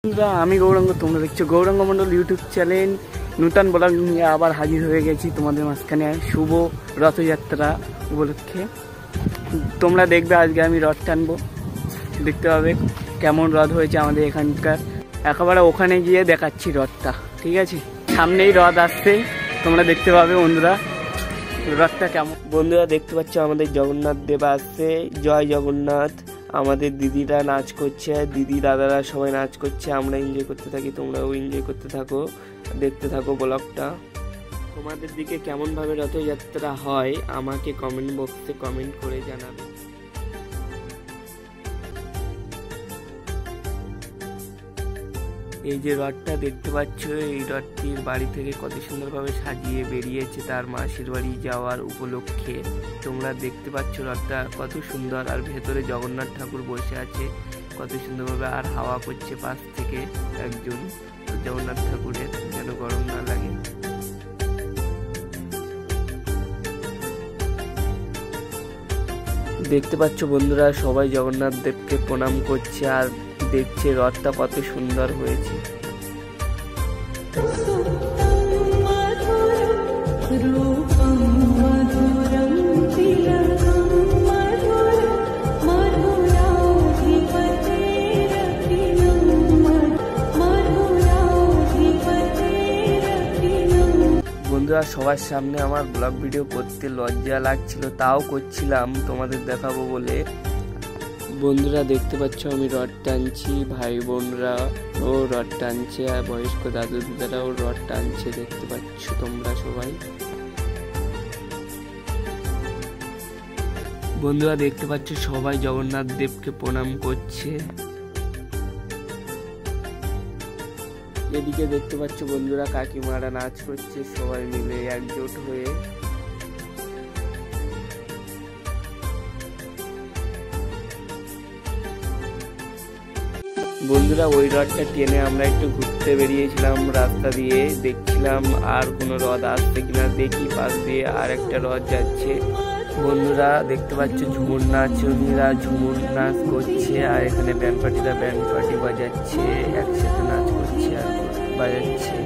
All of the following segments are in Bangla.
বন্ধুরা, আমি গৌরাঙ্গ, তোমরা দেখছো গৌরাঙ্গ মণ্ডল ইউটিউব চ্যানেল। নূতন ব্লগ নিয়ে আবার হাজির হয়ে গেছি তোমাদের মাঝখানে শুভ রথযাত্রা উপলক্ষে। তোমরা দেখবে আজকে আমি রথ টানবো, দেখতে পাবে কেমন রথ হয়েছে আমাদের এখানকার। একেবারে ওখানে গিয়ে দেখাচ্ছি রথটা, ঠিক আছে? সামনেই রথ আসছে, তোমরা দেখতে পাবে বন্ধুরা রথটা কেমন। বন্ধুরা দেখতে পাচ্ছ আমাদের জগন্নাথ দেব আসছে। জয় জগন্নাথ। আমাদের দিদিরা নাচ করছে, দিদি দাদারা সবাই নাচ করছে, আমরা এনজয় করতে থাকি, তোমরাও এনজয় করতে থাকো, দেখতে থাকো ব্লগটা। তোমাদের দিকে কেমনভাবে রথযাত্রা হয় আমাকে কমেন্ট বক্সে কমেন্ট করে জানাবে। এই যে রথটা দেখতে পাচ্ছ, এই রথটির বাড়ি থেকে কত সুন্দরভাবে সাজিয়ে বেরিয়েছে তার মাসির বাড়ি যাওয়ার উপলক্ষে। তোমরা দেখতে পাচ্ছ রথটা কত সুন্দর, আর ভেতরে জগন্নাথ ঠাকুর বসে আছে কত সুন্দরভাবে, আর হাওয়া করছে পাশ থেকে একজন জগন্নাথ ঠাকুরের, যেন গরম না লাগে। দেখতে পাচ্ছ বন্ধুরা সবাই জগন্নাথ দেবকে প্রণাম করছে আর দেখছে রথটা কত সুন্দর হয়েছে। বন্ধুরা সবার সামনে আমার ব্লগ ভিডিও করতে লজ্জা লাগছিল, তাও করছিলাম তোমাদের দেখাবো বলে। বন্ধুরা দেখতে পাচ্ছ আমি রথ টানছি, ভাই বোনরা ও রথ টানছে, আর বয়স্ক দাদু দিদারাও রথ টানছে, দেখতে পাচ্ছ তোমরা সবাই। বন্ধুরা দেখতে পাচ্ছ সবাই জগন্নাথ দেবকে প্রণাম করছে। এদিকে দেখতে পাচ্ছ বন্ধুরা কাকিমারা নাচ করছে সবাই মিলে একজোট হয়ে। বন্ধুরা ওই রথটা টেনে আমরা একটু ঘুরতে বেরিয়েছিলাম রাস্তা দিয়ে, দেখছিলাম আর কোনো রথ আসছে কিনা, দেখি পাশ দিয়ে আর একটা রথ যাচ্ছে। বন্ধুরা দেখতে পাচ্ছ ঝুমুর নাচনীরা ঝুমুর নাচ করছে, আর এখানে ব্যান্ড পার্টিরা ব্যান্ড পার্টি বাজাচ্ছে, একসাথে নাচ করছে আর বাজাচ্ছে।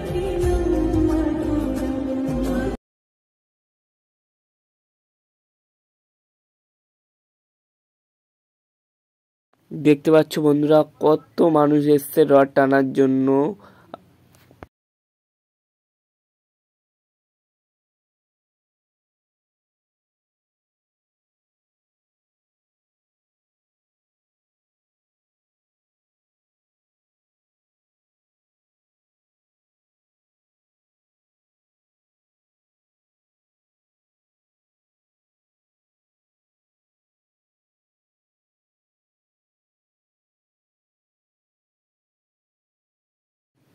দেখতে পাচ্ছ বন্ধুরা কত মানুষ এসছে রথ টানার জন্য।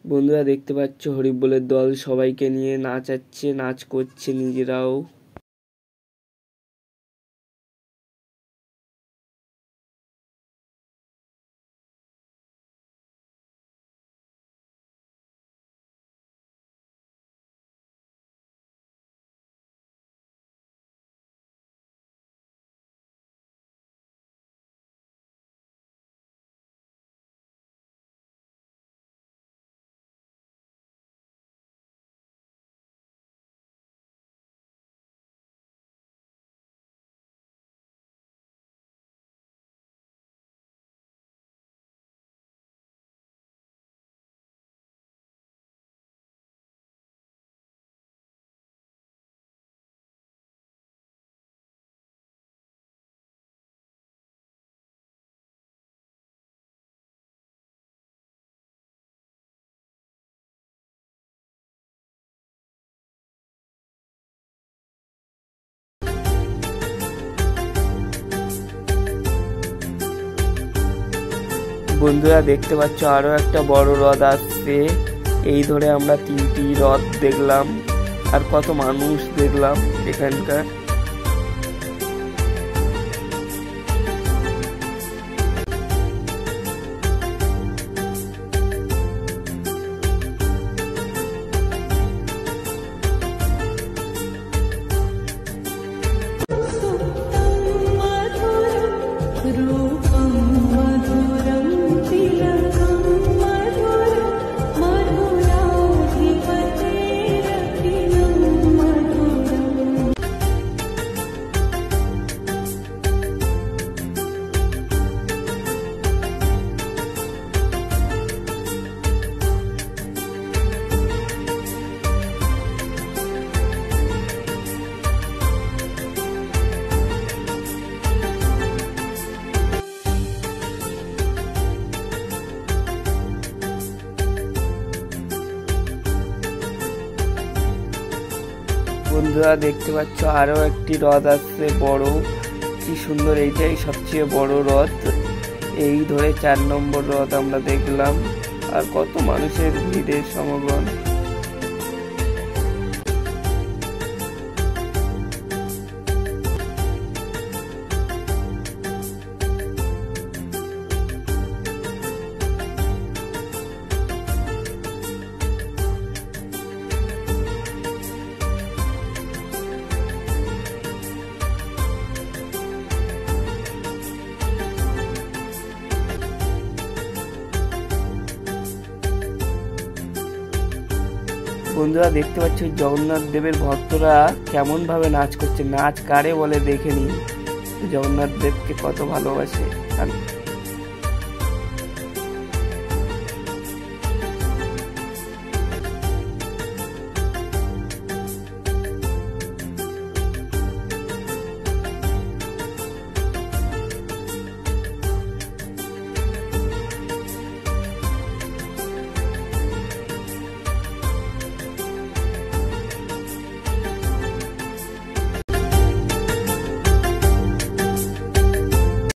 বন্ধুরা দেখতে পাচ্ছ হরিবোলের দল সবাইকে নিয়ে নাচাচ্ছে, নাচ করছে নিজেরাও। বন্ধুরা দেখতে পাচ্ছ আরো একটা বড় রথ আসছে, এই ধরে আমরা 3টি রথ দেখলাম, আর কত মানুষ দেখলাম এখানকার। रूपं मधुरं तिलकं मधुरं বন্ধুরা দেখতে পাচ্ছ আরো একটি রথ আসছে বড়, কি সুন্দর, এইটাই সবচেয়ে বড় রথ। এই ধরে 4 নম্বর রথ আমরা দেখলাম, আর কত মানুষের ভিড়ের সমাগম। বন্ধুরা দেখতে পাচ্ছ জগন্নাথ দেবের ভক্তরা কেমন ভাবে নাচ করছে। নাচ কারে বলে দেখে নি, জগন্নাথ দেবকে কত ভালোবাসে। আর